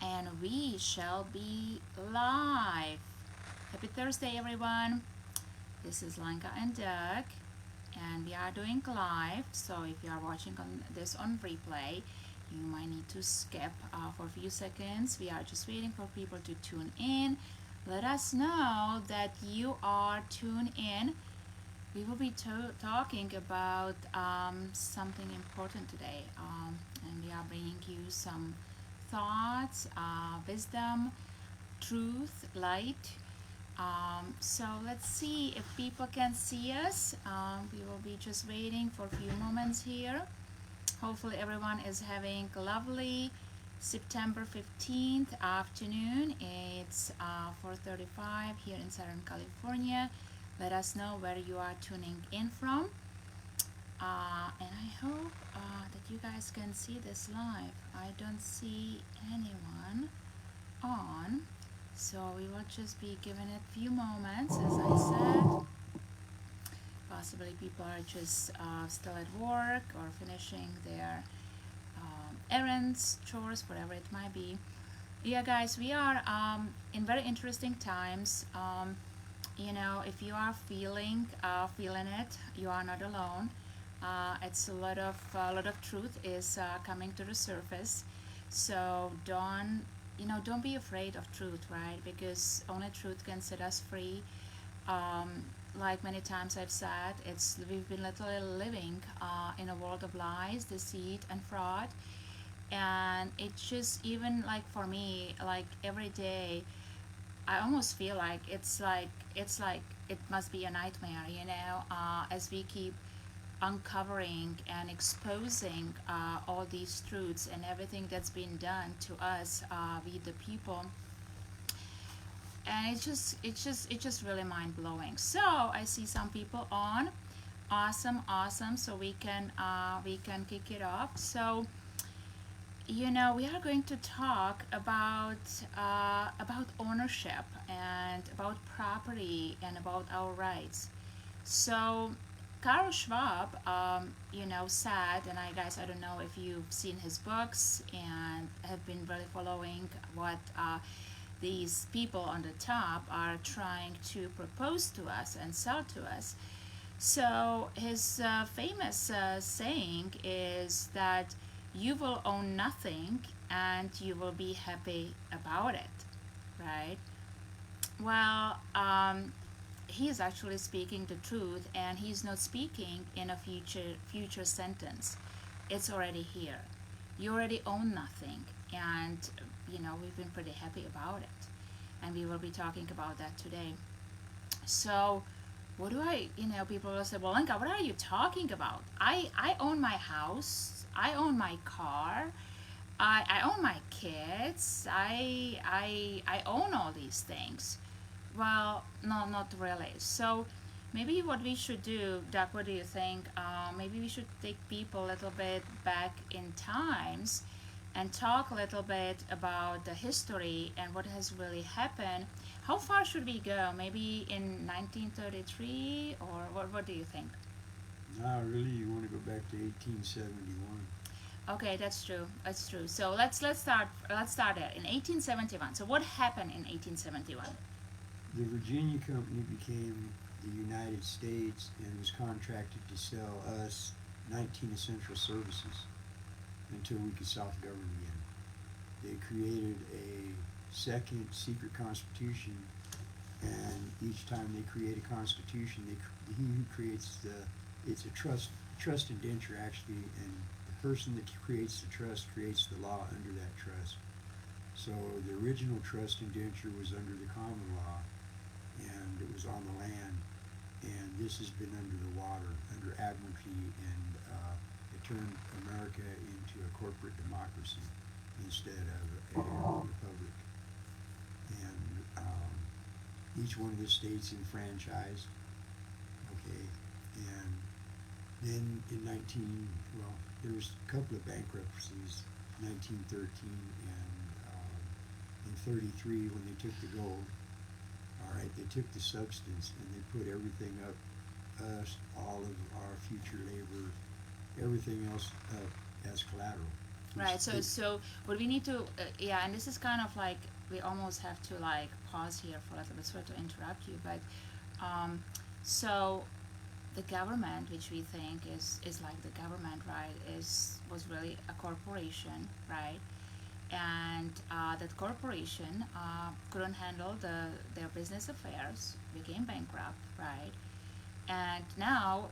and we shall be live. Happy Thursday, everyone. This is Lanka and Doug, and we are doing live. So if you are watching this on replay, you might need to skip for a few seconds. We are just waiting for people to tune in. Let us know that you are tuned in. We will be talking about something important today, and we are bringing you some thoughts, wisdom, truth, light. So let's see if people can see us. We will be just waiting for a few moments here. Hopefully everyone is having a lovely September 15th afternoon. It's 4:35 here in Southern California. Let us know where you are tuning in from. And I hope that you guys can see this live. I don't see anyone on, so we will just be giving it a few moments, as I said. Possibly people are just still at work or finishing their errands, chores, whatever it might be. Yeah, guys, we are in very interesting times. If you are feeling it, you are not alone. It's a lot of truth is coming to the surface. So don't be afraid of truth, right? Because only truth can set us free. Like many times I've said, we've been literally living in a world of lies, deceit, and fraud. And it's just, even like for me, like every day I almost feel like it must be a nightmare, as we keep uncovering and exposing all these truths and everything that's been done to us, we the people. And it's just really mind blowing. So I see some people on. Awesome. So we can kick it off. So we are going to talk about ownership and about property and about our rights. So Karl Schwab, said, and I don't know if you've seen his books and have been really following what these people on the top are trying to propose to us and sell to us. So his famous saying is that you will own nothing and you will be happy about it, right? Well, he is actually speaking the truth, and he's not speaking in a future sentence. It's already here. You already own nothing, and we've been pretty happy about it, and we will be talking about that today. So what do people will say, well, Lenka, what are you talking about? I own my house, I own my car, I own my kids, I own all these things. Well, no, not really. So maybe what we should do, Doug, what do you think? Maybe we should take people a little bit back in times and talk a little bit about the history and what has really happened. How far should we go? Maybe in 1933, or what do you think? No, really, you want to go back to 1871. Okay, that's true. That's true. So let's start there in 1871. So what happened in 1871? The Virginia Company became the United States and was contracted to sell us 19 essential services until we could self-govern again. They created a second secret constitution, and each time they create a constitution, he who creates it's a trust indenture actually, and the person that creates the trust creates the law under that trust. So the original trust indenture was under the common law, and it was on the land, and this has been under the water, under admiralty, and it turned America into a corporate democracy instead of a republic. And each one of the states enfranchised, okay, and then in there was a couple of bankruptcies, 1913 and in 33 when they took the gold. All right, they took the substance and they put everything up, all of our future labor, everything else up as collateral. Right. So what we need to, yeah, and this is kind of like we almost have to like pause here for a little bit. Sorry to interrupt you, but um, so the government, which we think is like the government, right, is was really a corporation, right, and that corporation couldn't handle their business affairs, became bankrupt, right, and now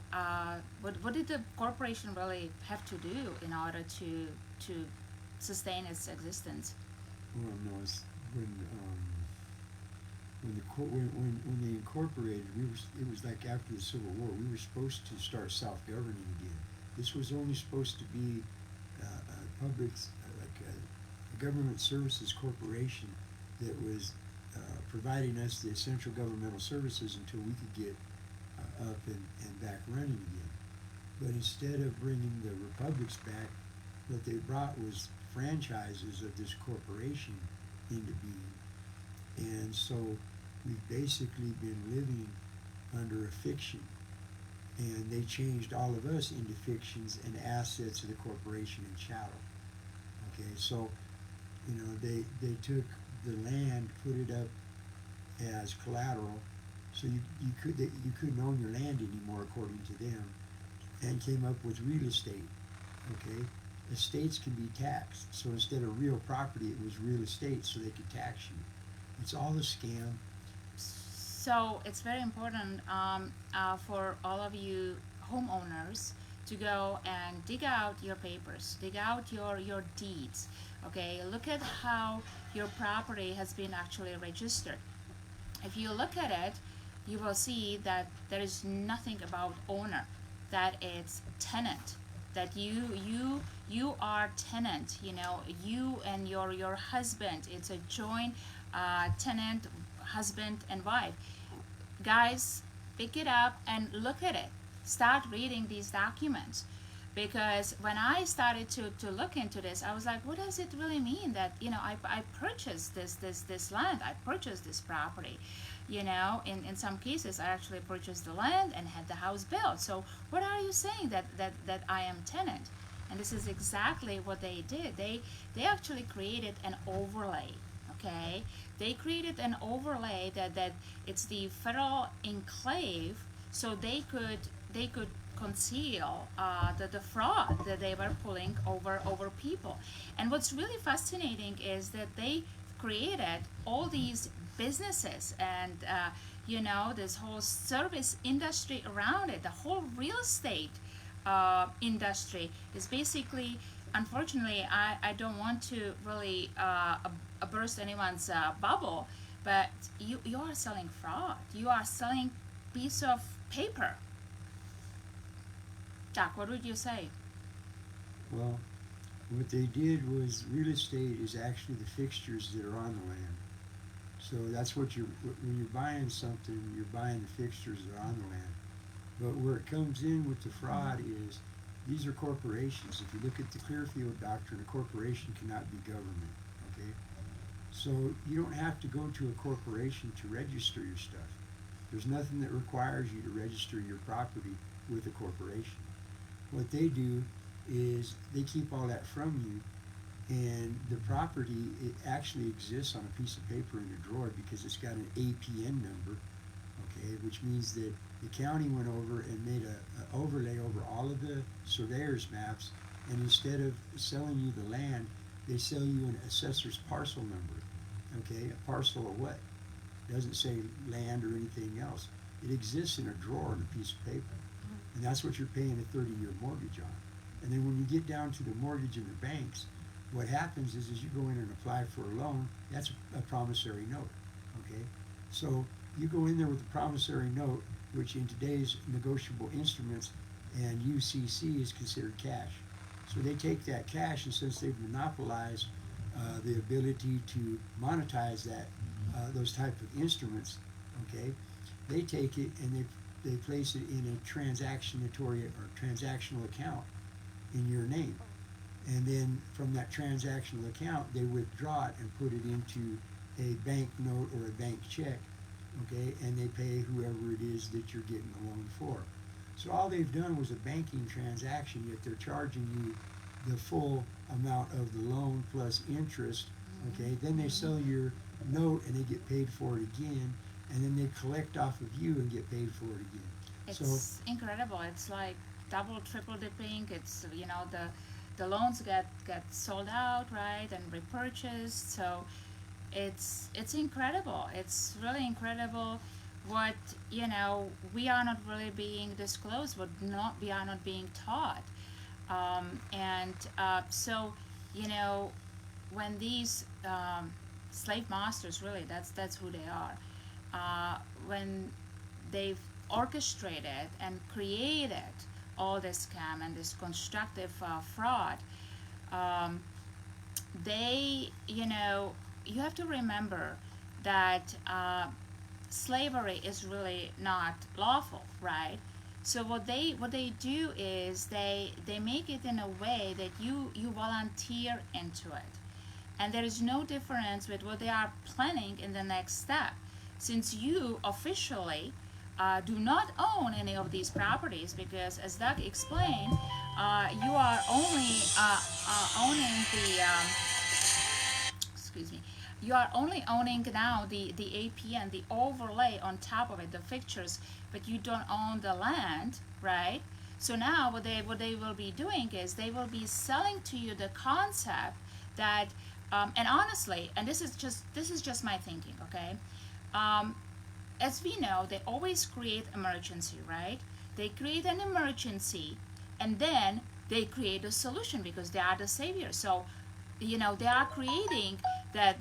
what did the corporation really have to do in order to sustain its existence? Well, no, it's when when they incorporated, it was like after the Civil War. We were supposed to start self-governing again. This was only supposed to be a public, like a government services corporation that was providing us the essential governmental services until we could get up and back running again. But instead of bringing the republics back, what they brought was franchises of this corporation into being. And so we've basically been living under a fiction. And they changed all of us into fictions and assets of the corporation and chattel. Okay, so, they took the land, put it up as collateral, so you couldn't own your land anymore according to them, and came up with real estate. Okay, estates can be taxed, so instead of real property, it was real estate, so they could tax you. It's all a scam. So it's very important for all of you homeowners to go and dig out your papers, dig out your deeds. Okay, look at how your property has been actually registered. If you look at it, you will see that there is nothing about owner, that it's tenant, that you are tenant. You and your husband. It's a joint tenant, husband and wife. Guys, pick it up and look at it. Start reading these documents. Because when I started to look into this, I was like, what does it really mean that, I purchased this land, I purchased this property. In some cases, I actually purchased the land and had the house built. So what are you saying that I am tenant? And this is exactly what they did. They actually created an overlay. Okay, they created an overlay that it's the federal enclave, so they could conceal the fraud that they were pulling over people. And what's really fascinating is that they created all these businesses and this whole service industry around it. The whole real estate industry is basically, unfortunately, I don't want to really burst anyone's bubble, but you are selling fraud. You are selling piece of paper. Jack, what would you say? Well, what they did was real estate is actually the fixtures that are on the land. So that's when you're buying something, you're buying the fixtures that are on the land. But where it comes in with the fraud is these are corporations. If you look at the Clearfield Doctrine, a corporation cannot be government. Okay? So you don't have to go to a corporation to register your stuff. There's nothing that requires you to register your property with a corporation. What they do is they keep all that from you, and the property, it actually exists on a piece of paper in a drawer because it's got an APN number, okay, which means that the county went over and made a overlay over all of the surveyor's maps, and instead of selling you the land, they sell you an assessor's parcel number, okay, a parcel of what? It doesn't say land or anything else. It exists in a drawer on a piece of paper, and that's what you're paying a 30-year mortgage on. And then when you get down to the mortgage in the banks, what happens is you go in and apply for a loan. That's a promissory note, okay? So you go in there with a promissory note, which in today's negotiable instruments and UCC is considered cash. So they take that cash, and since they've monopolized the ability to monetize those type of instruments, okay, they take it and they place it in a transactional account in your name. And then from that transactional account, they withdraw it and put it into a bank note or a bank check, okay, and they pay whoever it is that you're getting the loan for. So all they've done was a banking transaction, yet they're charging you the full amount of the loan plus interest. Okay, then they sell your note and they get paid for it again, and then they collect off of you and get paid for it again. It's incredible. It's like double, triple dipping. It's, you know, the loans get sold out, right, and repurchased. So it's incredible. It's really incredible what, you know, we are not really being disclosed, what not we are not being taught. And so, you know, when these slave masters, really, that's who they are. When they've orchestrated and created all this scam and this constructive fraud, um, they, you know, you have to remember that slavery is really not lawful, right? So what they do is they make it in a way that you volunteer into it, and there is no difference with what they are planning in the next step, since you officially do not own any of these properties, because as Doug explained, you are only owning the excuse me, you are only owning now the AP and the overlay on top of it, the fixtures, but you don't own the land, right? So now what they will be doing is they will be selling to you the concept that, and honestly, and this is just my thinking, okay? Um, as we know, they always create emergency, right? They create an emergency, and then they create a solution because they are the savior. So, you know, they are creating that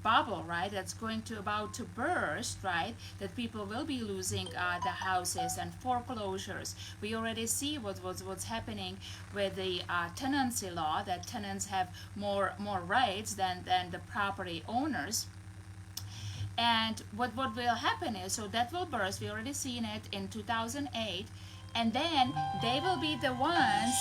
bubble, right? That's going to about to burst, right? That people will be losing the houses and foreclosures. We already see what's happening with the tenancy law, that tenants have more rights than the property owners. And what will happen is, so that will burst. We already seen it in 2008, and then they will be the ones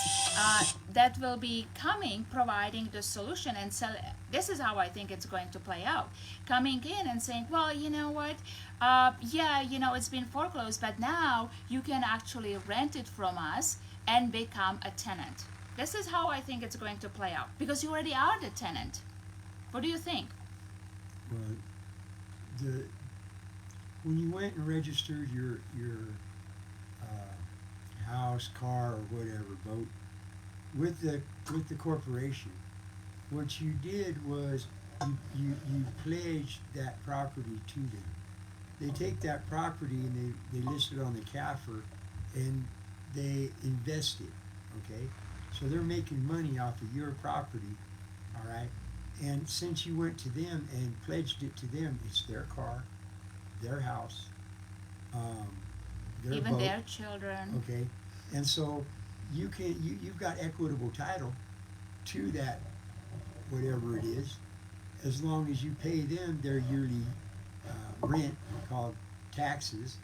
that will be coming, providing the solution and sell. This is how I think it's going to play out. Coming in and saying, well, you know what? Yeah, you know, it's been foreclosed, but now you can actually rent it from us and become a tenant. This is how I think it's going to play out, because you already are the tenant. What do you think? Well, the when you went and registered your house, car, or whatever boat with the corporation, what you did was you pledged that property to them. They take that property and they list it on the CAFR, and they invest it. Okay, so they're making money off of your property. All right, and since you went to them and pledged it to them, it's their car, their house, um, their Even boat. their children. Okay, and so you've got equitable title to that, whatever it is, as long as you pay them their yearly rent, called taxes.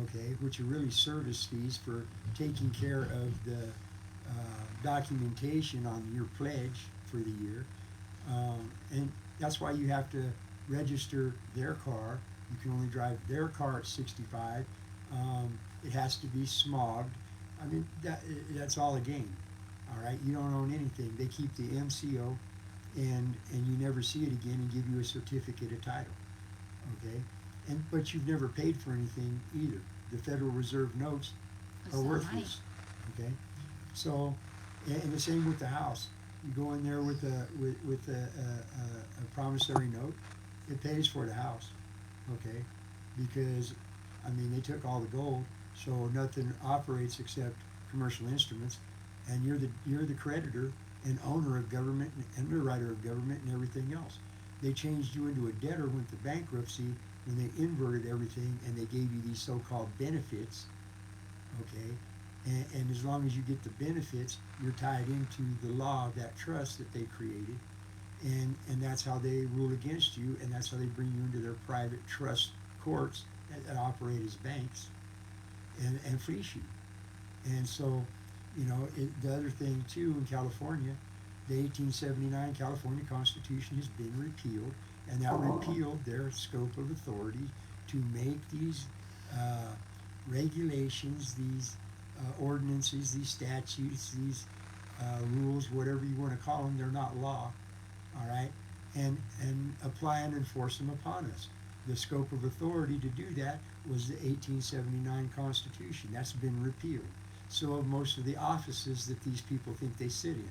Okay, which are really service fees for taking care of the documentation on your pledge for the year. And that's why you have to register their car. You can only drive their car at 65. It has to be smogged. I mean, that's all a game. All right, you don't own anything. They keep the MCO, and you never see it again, and give you a certificate of title. Okay, but you've never paid for anything either. The Federal Reserve notes are worthless. Okay, so and the same with the house. You go in there with a promissory note. It pays for the house. Okay, because I mean they took all the gold, so nothing operates except commercial instruments, and you're the creditor and owner of government and underwriter of government and everything else. They changed you into a debtor with the bankruptcy when they inverted everything, and they gave you these so-called benefits. Okay, and as long as you get the benefits, you're tied into the law of that trust that they created, and that's how they rule against you, and that's how they bring you into their private trust courts that operate as banks, and fleece you. And so, you know, the other thing too in California, the 1879 California Constitution has been repealed, and that repealed their scope of authority to make these regulations, these ordinances, these statutes, these rules, whatever you want to call them, they're not law, all right, and apply and enforce them upon us. The scope of authority to do that was the 1879 Constitution. That's been repealed. So have most of the offices that these people think they sit in,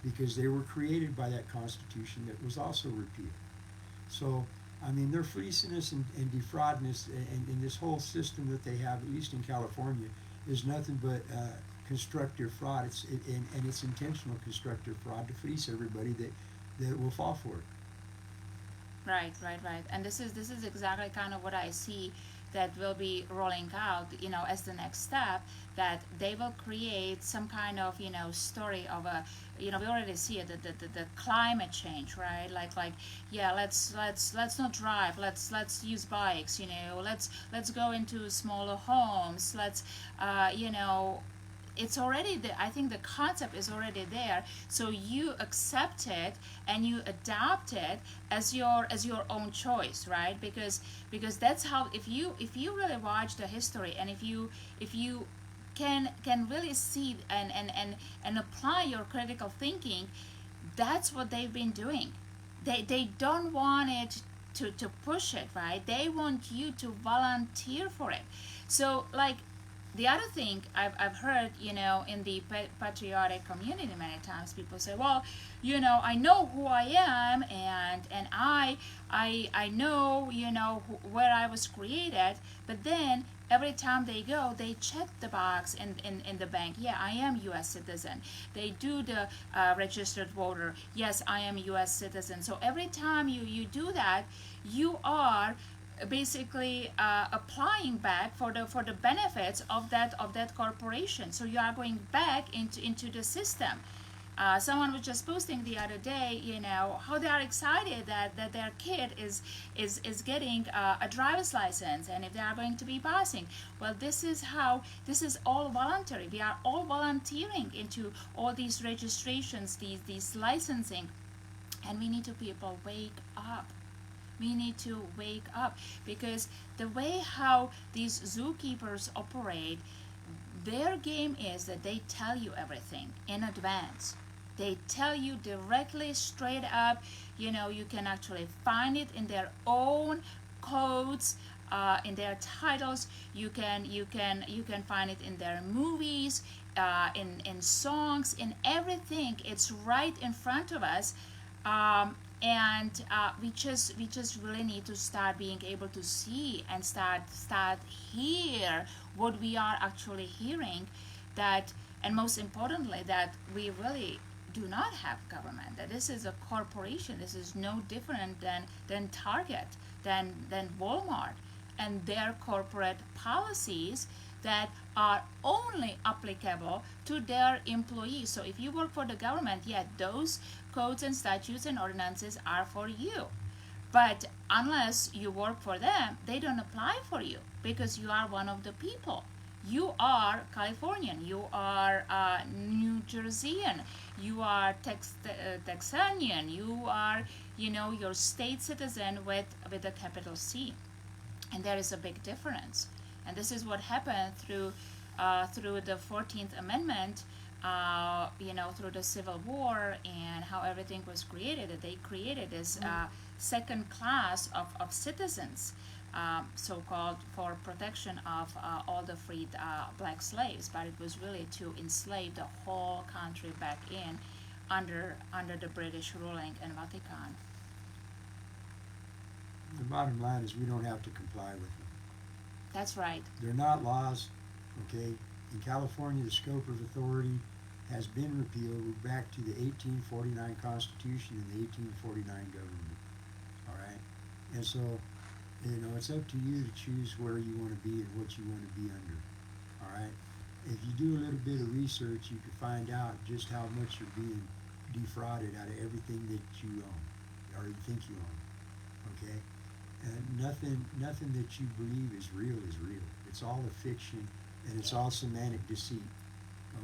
because they were created by that Constitution that was also repealed. So, I mean, they're fleecing us and defrauding us, and this whole system that they have, at least in California, is nothing but constructive fraud. And it's intentional constructive fraud to fleece everybody that will fall for it. Right, right, right. And this is exactly kind of what I see that will be rolling out, as the next step, that they will create some kind of, story of a, we already see it, the climate change, right? Like, yeah, let's not drive, let's use bikes, let's go into smaller homes, let's, it's already there. I think the concept is already there, so you accept it and you adapt it as your own choice, right? Because that's how, if you really watch the history, and if you can really see and apply your critical thinking, that's what they've been doing. They don't want it to push it, right? They want you to volunteer for it. So, like, the other thing I've heard, in the patriotic community, many times people say, well, I know who I am, and I know, where I was created, but then every time they go, they check the box in the bank. Yeah, I am U.S. citizen. They do the registered voter. Yes, I am U.S. citizen. So every time you do that, you are basically applying back for the benefits of that corporation. So you are going back into the system. Someone was just posting the other day, how they are excited that their kid is getting a driver's license, and if they are going to be passing. Well, this is all voluntary. We are all volunteering into all these registrations, these licensing, and we need to, people, wake up. We need to wake up, because the way how these zookeepers operate, their game is that they tell you everything in advance. They tell you directly, straight up. You can actually find it in their own codes, in their titles. You can find it in their movies, in songs, in everything. It's right in front of us. And we just really need to start being able to see and start hear what we are actually hearing, that, and most importantly, that we really do not have government, that this is a corporation. This is no different than Target, than Walmart, and their corporate policies that are only applicable to their employees. So if you work for the government, yeah, those codes and statutes and ordinances are for you. But unless you work for them, they don't apply for you, because you are one of the people. You are Californian, you are New Jerseyan, you are Texanian, you are, your state citizen with a capital C. And there is a big difference. And this is what happened through the 14th Amendment, through the Civil War, and how everything was created. That they created this second class of citizens, so-called, for protection of all the freed black slaves. But it was really to enslave the whole country back in under the British ruling in Vatican. The bottom line is we don't have to comply with them. That's right. They're not laws, okay? In California, the scope of authority has been repealed. We're back to the 1849 Constitution and the 1849 government, all right? And so, it's up to you to choose where you want to be and what you want to be under, all right? If you do a little bit of research, you can find out just how much you're being defrauded out of everything that you own, or you think you own, okay? Nothing that you believe is real is real. It's all a fiction, and it's all semantic deceit,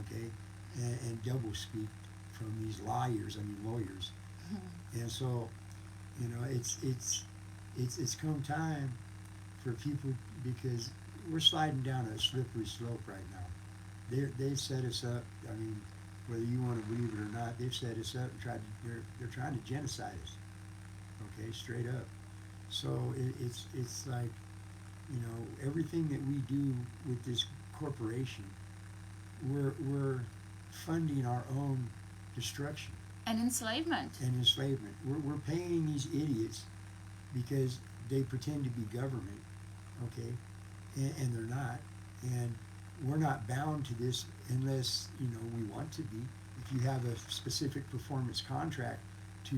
okay, and double speak from these lawyers. And so, it's come time for people, because we're sliding down a slippery slope right now. They've set us up. I mean, whether you want to believe it or not, they've set us up and they're trying to genocide us. Okay, straight up. So it's like, everything that we do with this corporation, we're funding our own destruction And enslavement. and enslavement. We're paying these idiots because they pretend to be government, okay, and they're not. And we're not bound to this unless we want to be. If you have a specific performance contract to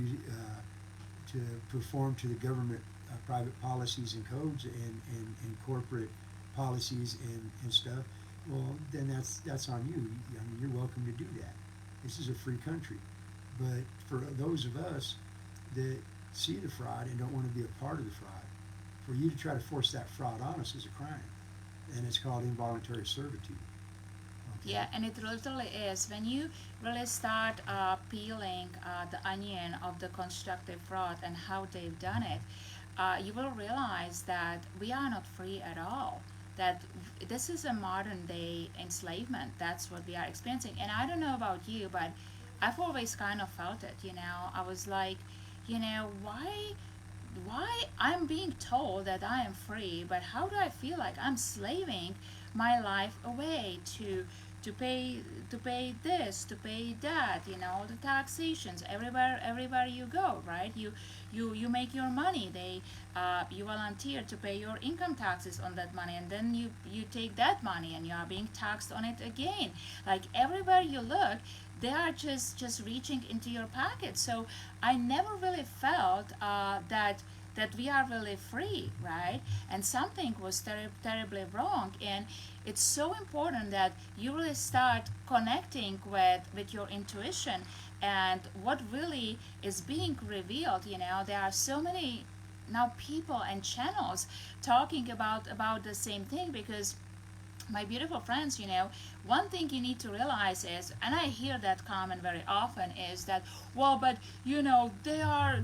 perform to the government private policies and codes and corporate policies and stuff, well, then that's on you. I mean, you're welcome to do that. This is a free country. But for those of us that see the fraud and don't want to be a part of the fraud, for you to try to force that fraud on us is a crime, and it's called involuntary servitude. Okay? Yeah, and it literally is. When you really start peeling the onion of the constructive fraud and how they've done it, you will realize that we are not free at all. That this is a modern day enslavement. That's what we are experiencing. And I don't know about you, but I've always kind of felt it. I was like, why I'm being told that I am free, but how do I feel like I'm slaving my life away to pay this, to pay that, the taxations everywhere you go, right? You make your money. You volunteer to pay your income taxes on that money, and then you take that money and you are being taxed on it again. Like everywhere you look, they are just reaching into your pocket. So I never really felt that we are really free, right? And something was terribly wrong. And it's so important that you really start connecting with your intuition and what really is being revealed. There are so many now people and channels talking about the same thing, because my beautiful friends, one thing you need to realize is, and I hear that comment very often, is that, well, but they are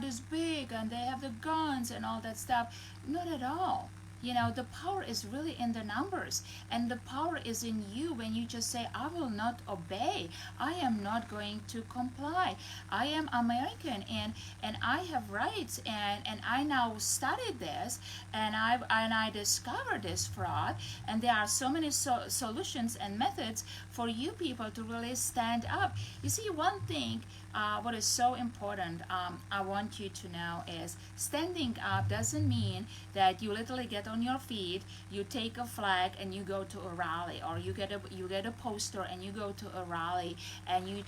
this big and they have the guns and all that stuff. Not at all. The power is really in the numbers, and the power is in you when you just say, I will not obey. I am not going to comply. I am American, and I have rights, and I now studied this, and I discovered this fraud, and there are so many solutions and methods for you people to really stand up. You see, one thing what is so important, I want you to know, is standing up doesn't mean that you literally get on your feet, you take a flag and you go to a rally, or you get a poster and you go to a rally, and you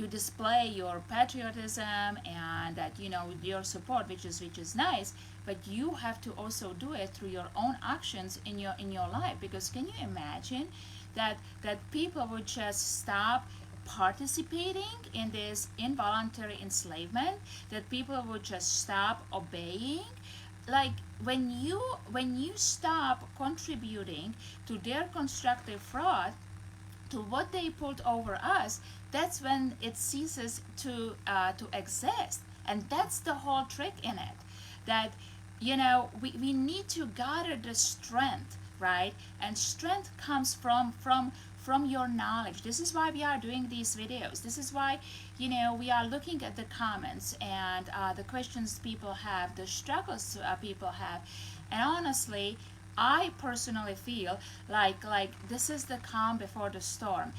display your patriotism and that your support, which is nice, but you have to also do it through your own actions in your life. Because can you imagine that people would just stop participating in this involuntary enslavement, that people would just stop obeying? Like when you stop contributing to their constructive fraud, to what they pulled over us, that's when it ceases to exist. And that's the whole trick in it, that we need to gather the strength, right? And strength comes from your knowledge. This is why we are doing these videos. This is why we are looking at the comments and the questions people have, the struggles people have. And honestly, I personally feel like this is the calm before the storm.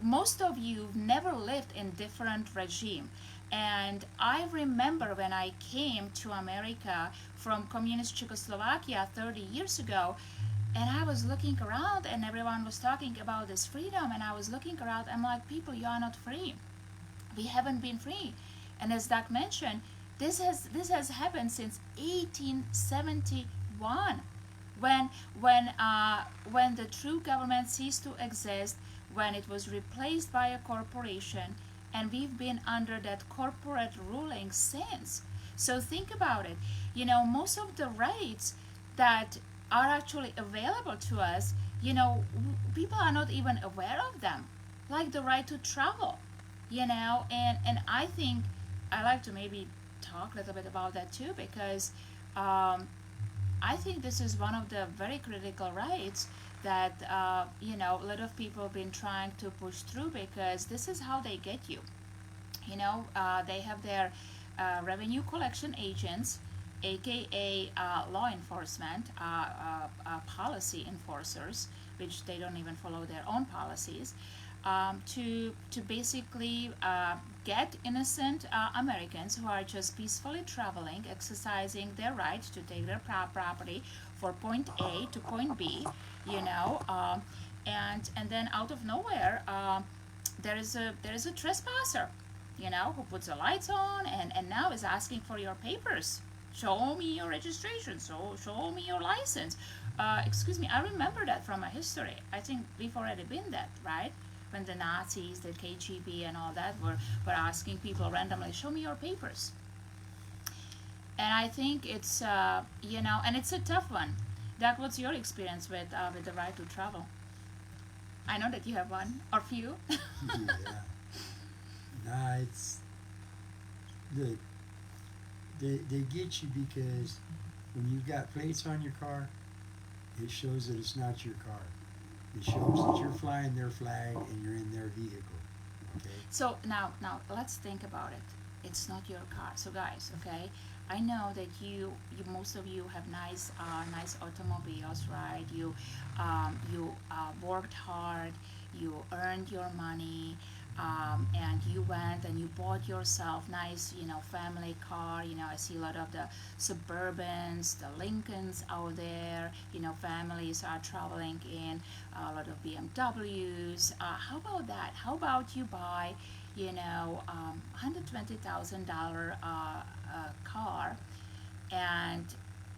Most of you've never lived in different regime, and I remember when I came to America from communist Czechoslovakia 30 years ago, and I was looking around and everyone was talking about this freedom, and I was looking around, I'm like, people, you are not free. We haven't been free. And as Doug mentioned, this has happened since 1871, when the true government ceased to exist, when it was replaced by a corporation, and we've been under that corporate ruling since. So think about it. Most of the rights that are actually available to us, people are not even aware of them, like the right to travel, and I think I like to maybe talk a little bit about that too, because I think this is one of the very critical rights that a lot of people have been trying to push through, because this is how they get you. They have their revenue collection agents, aka law enforcement, policy enforcers, which they don't even follow their own policies, to basically get innocent Americans who are just peacefully traveling, exercising their right to take their property for point A to point B, you know, and then out of nowhere, there is a trespasser, who puts the lights on and now is asking for your papers. Show me your registration. So show me your license. Excuse me, I remember that from my history. I think we've already been that, right? When the Nazis, the KGB, and all that were asking people randomly, show me your papers. And I think it's, and it's a tough one. Doug, what's your experience with the right to travel? I know that you have one or few. Yeah. Nah, it's the they get you because when you've got plates on your car, it shows that it's not your car. It shows that you're flying their flag and you're in their vehicle. Okay. So now let's think about it. It's not your car. So guys, okay, I know that you most of you have nice automobiles, right? You worked hard, you earned your money, and you went and you bought yourself nice, family car. I see a lot of the Suburbans, the Lincolns out there. Families are traveling in a lot of BMWs. How about that? How about you buy, $120,000 car, and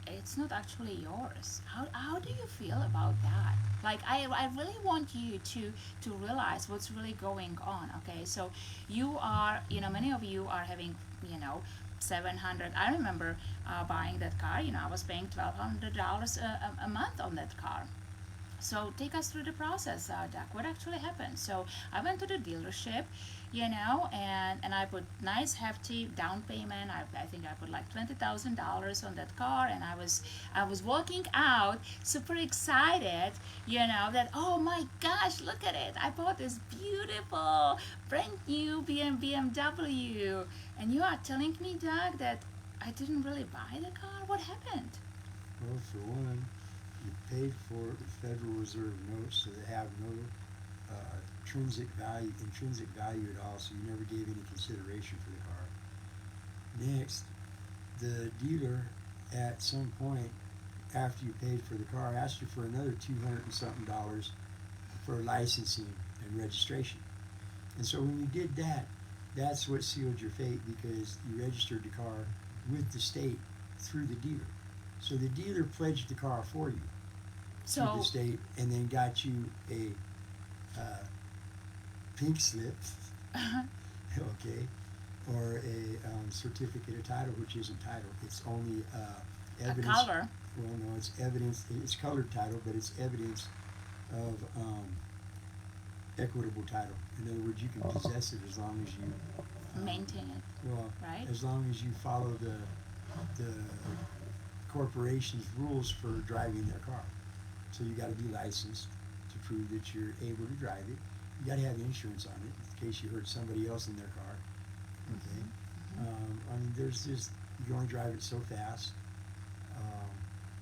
it's not actually yours. How do you feel about that? Like, I really want you to realize what's really going on. Okay, so you are, many of you are having, 700. I remember buying that car. I was paying $1,200 a month on that car. So take us through the process, Doc. What actually happened? So I went to the dealership, and I put nice hefty down payment. I think I put like $20,000 on that car, and I was walking out super excited, that, oh my gosh, look at it! I bought this beautiful brand new BMW, and you are telling me, Doc, that I didn't really buy the car. What happened? Well, for one, you paid for the Federal Reserve notes, so they have no intrinsic value at all, so you never gave any consideration for the car. Next, the dealer at some point after you paid for the car asked you for another $200 and something for licensing and registration. And so when you did that, that's what sealed your fate, because you registered the car with the state through the dealer. So the dealer pledged the car for you through the state, and then got you a pink slip, okay, or a certificate of title, which isn't title. It's only evidence. A color. Well, no, it's evidence. It's colored title, but it's evidence of equitable title. In other words, you can possess it as long as you maintain it. Well, right? As long as you follow the corporation's rules for driving their car. So you got to be licensed to prove that you're able to drive it. You got to have insurance on it in case you hurt somebody else in their car. Okay. I mean, there's just, you can only drive it so fast.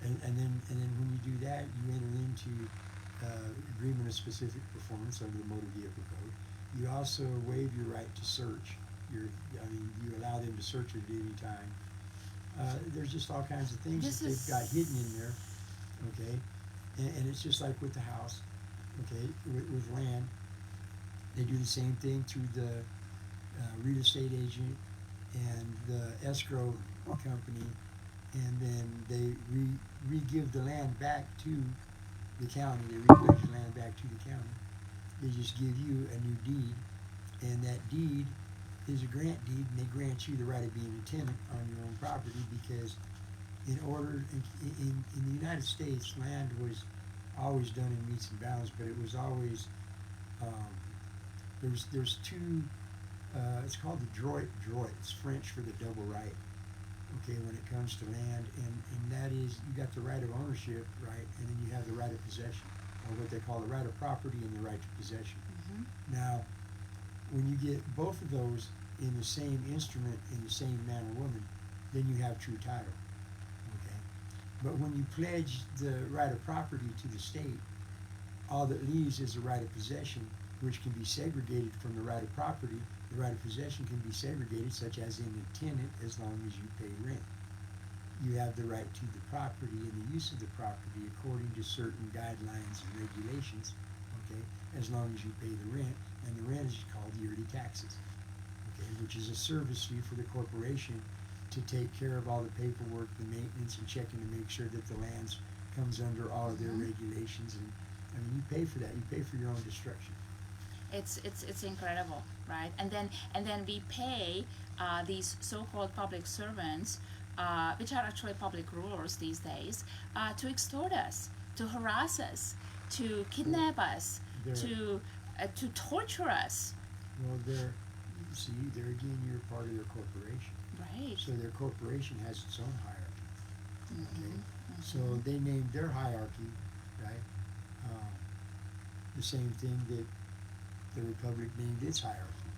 And then when you do that, you enter into agreement of specific performance under the Motor Vehicle Code. You also waive your right to search. You allow them to search it at any time. There's just all kinds of things that they've got hidden in there. Okay. And it's just like with the house, okay, with land, they do the same thing through the real estate agent and the escrow company, and then they re-give the land back to the county. They re-pledge the land back to the county. They just give you a new deed, and that deed is a grant deed, and they grant you the right of being a tenant on your own property, because in the United States, land was always done in metes and bounds, but it was always there's two. It's called the droit. It's French for the double right. okay, when it comes to land, and that is, you got the right of ownership, right, and then you have the right of possession, or what they call the right of property and the right to possession. Mm-hmm. Now, when you get both of those in the same instrument, in the same man or woman, then you have true title, okay? But when you pledge the right of property to the state, all that leaves is the right of possession, which can be segregated from the right of property. The right of possession can be segregated, such as in a tenant, as long as you pay rent. You have the right to the property and the use of the property according to certain guidelines and regulations, okay, as long as you pay the rent, and the rent is called yearly taxes, okay, which is a service fee for the corporation to take care of all the paperwork, the maintenance, and checking to make sure that the land comes under all of their Mm-hmm. regulations. And I mean, you pay for that. You pay for your own destruction. It's incredible, right? And then we pay these so-called public servants, which are actually public rulers these days, to extort us, to harass us, to kidnap us, They're, to torture us. well, they're, see, there again, you're part of their corporation. Right. So their corporation has its own hierarchy. Okay. Mm-hmm. So they named their hierarchy, right? The same thing that the republic named its hierarchy,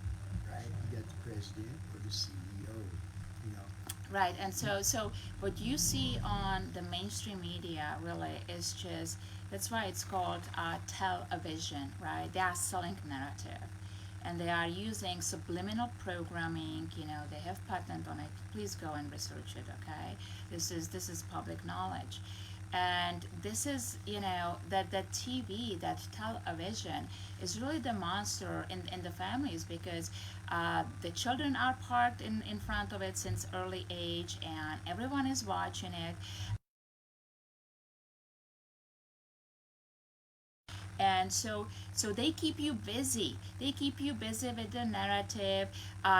right? You got the president or the CEO, you know. Right, and so what you see on the mainstream media really is just, that's why it's called television, right? They are selling narrative, and they are using subliminal programming. They have patent on it. Please go and research it. Okay, this is public knowledge, and this is that TV, that television is really the monster in the families, because the children are parked in front of it since early age, and everyone is watching it. And so they keep you busy. They keep you busy with the narrative.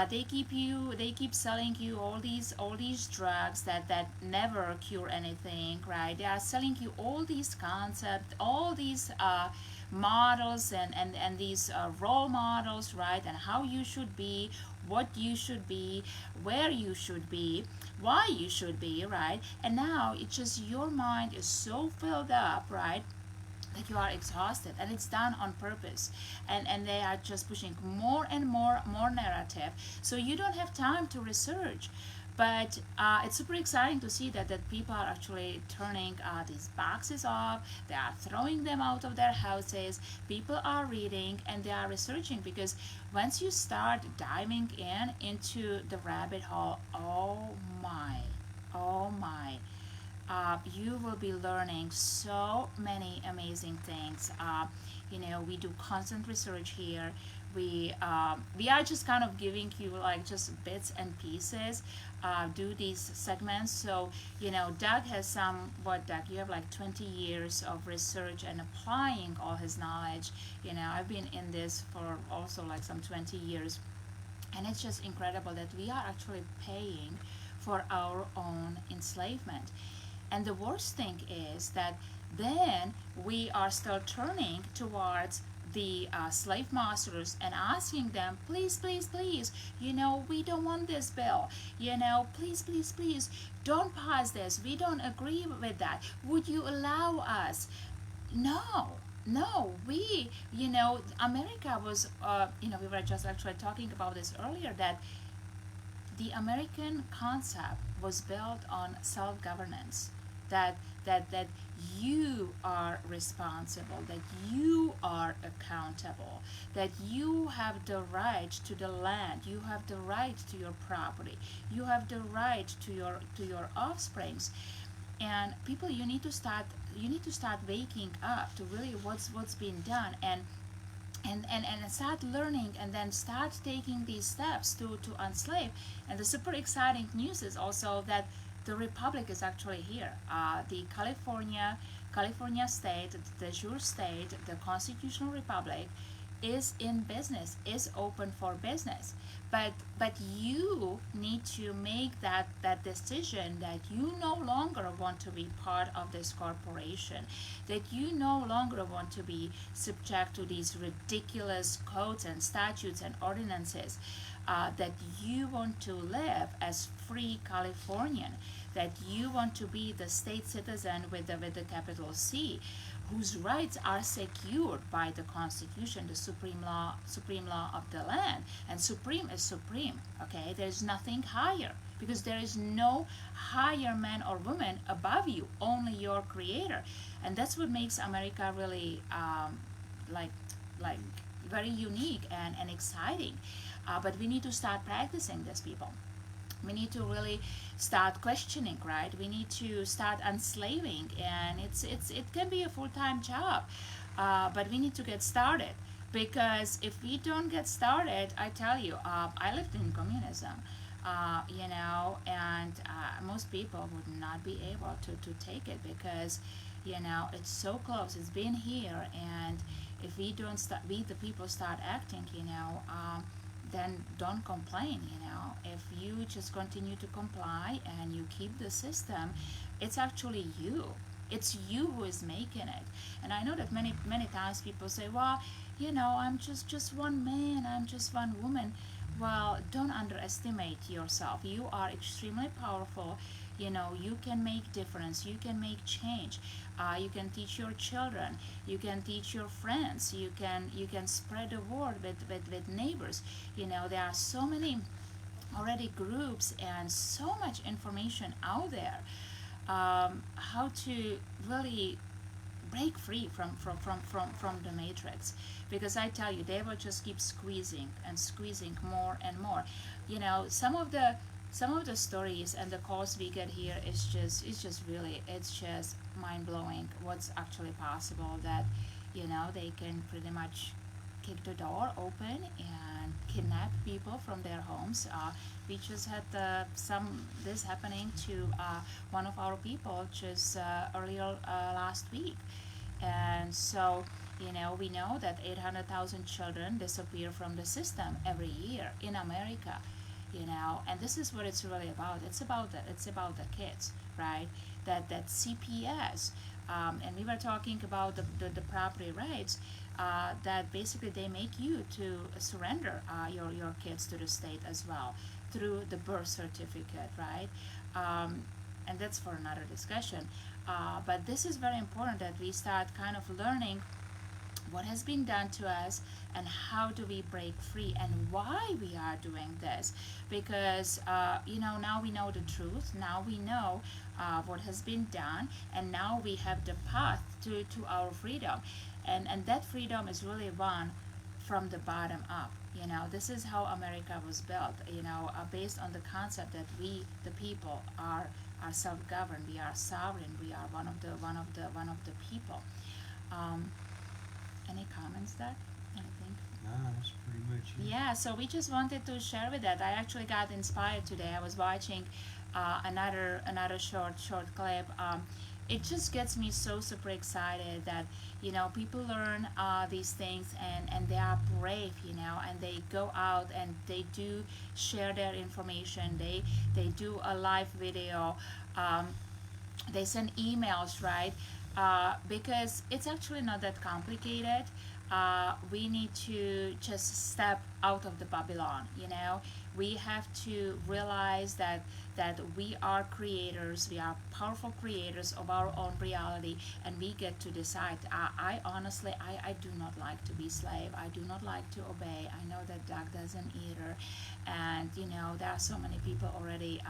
They keep selling you all these drugs that never cure anything, right? They are selling you all these concepts, all these models, and these role models, right? And how you should be, what you should be, where you should be, why you should be, right? And now it's just your mind is so filled up, right, that you are exhausted, and it's done on purpose, and they are just pushing more and more narrative, so you don't have time to research. But it's super exciting to see that people are actually turning these boxes off. They are throwing them out of their houses. People are reading and they are researching, because once you start diving into the rabbit hole, oh my, you will be learning so many amazing things. We do constant research here. We are just kind of giving you like just bits and pieces. Do these segments. So Doug has Doug, you have like 20 years of research and applying all his knowledge. I've been in this for also like some 20 years, and it's just incredible that we are actually paying for our own enslavement. And the worst thing is that then we are still turning towards the slave masters and asking them, please, please, please, we don't want this bill. Please, please, please, don't pass this. We don't agree with that. Would you allow us? No. No, America was, we were just actually talking about this earlier, that the American concept was built on self-governance, that you are responsible, that you are accountable, that you have the right to the land, you have the right to your property, you have the right to your offsprings. And people, you need to start waking up to really what's being done, and start learning, and then start taking these steps to enslave. And the super exciting news is also that the republic is actually here. The California state, the de jure state, the constitutional republic, is in business, is open for business. But you need to make that decision that you no longer want to be part of this corporation, that you no longer want to be subject to these ridiculous codes and statutes and ordinances, that you want to live as free Californian, that you want to be the state citizen with the capital C, whose rights are secured by the Constitution, the supreme law of the land. And supreme is supreme, okay? There's nothing higher, because there is no higher man or woman above you, only your creator. And that's what makes America really like very unique and exciting. But we need to start practicing this, people. We need to really start questioning, right? We need to start enslaving, and it can be a full-time job, but we need to get started, because if we don't get started, I tell you, I lived in communism, and most people would not be able to take it, because it's so close, it's been here, and if we don't start, we the people start acting, then don't complain. If you just continue to comply and you keep the system, it's actually you, it's you who is making it. And I know that many times people say, well, I'm just one man, I'm just one woman. Well, don't underestimate yourself. You are extremely powerful. You can make difference, you can make change. You can teach your children, you can teach your friends, you can spread the word with neighbors. There are so many already groups and so much information out there, how to really break free from the matrix, because I tell you, they will just keep squeezing and squeezing more and more. Some of the stories and the calls we get here is just really, it's just mind-blowing what's actually possible, that they can pretty much kick the door open and kidnap people from their homes. We just had this happening to one of our people just earlier last week. And so we know that 800,000 children disappear from the system every year in America. And this is what it's really about. It's about the kids, right? That CPS, and we were talking about the property rights, that basically they make you to surrender your kids to the state as well through the birth certificate, right? And that's for another discussion. But this is very important, that we start kind of learning what has been done to us and how do we break free and why we are doing this, because now we know the truth, now we know what has been done, and now we have the path to our freedom, and that freedom is really won from the bottom up. This is how America was built, based on the concept that we the people are self-governed, we are sovereign, we are one of the people. Any comments there? Anything? No, that's pretty much it. Yeah, so we just wanted to share with that. I actually got inspired today. I was watching another short clip. It just gets me so super excited that people learn these things, and they are brave, and they go out and they do share their information. They do a live video. They send emails, right? Because it's actually not that complicated. We need to just step out of the Babylon. We have to realize that we are creators, we are powerful creators of our own reality, and we get to decide. I honestly, I do not like to be slave. I do not like to obey. I know that Doug doesn't either, and there are so many people already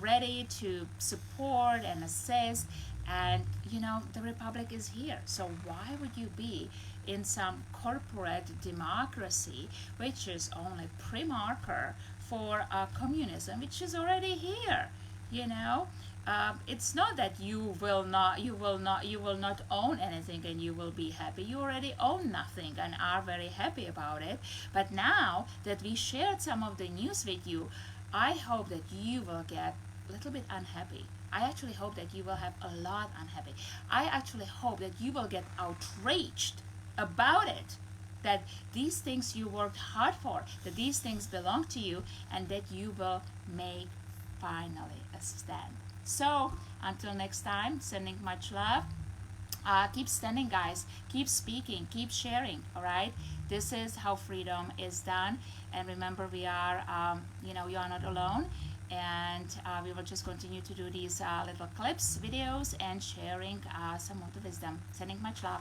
ready to support and assist. And the republic is here, so why would you be in some corporate democracy, which is only pre-marker for communism, which is already here? It's not that you will not own anything and you will be happy. You already own nothing and are very happy about it. But now that we shared some of the news with you, I hope that you will get a little bit unhappy. I actually hope that you will have a lot unhappy. I actually hope that you will get outraged about it, that these things you worked hard for, that these things belong to you, and that you will make finally a stand. So until next time, sending much love. Keep standing, guys. Keep speaking. Keep sharing. All right. This is how freedom is done. And remember, we are, you are not alone. And we will just continue to do these little clips, videos, and sharing some of the wisdom. Sending much love.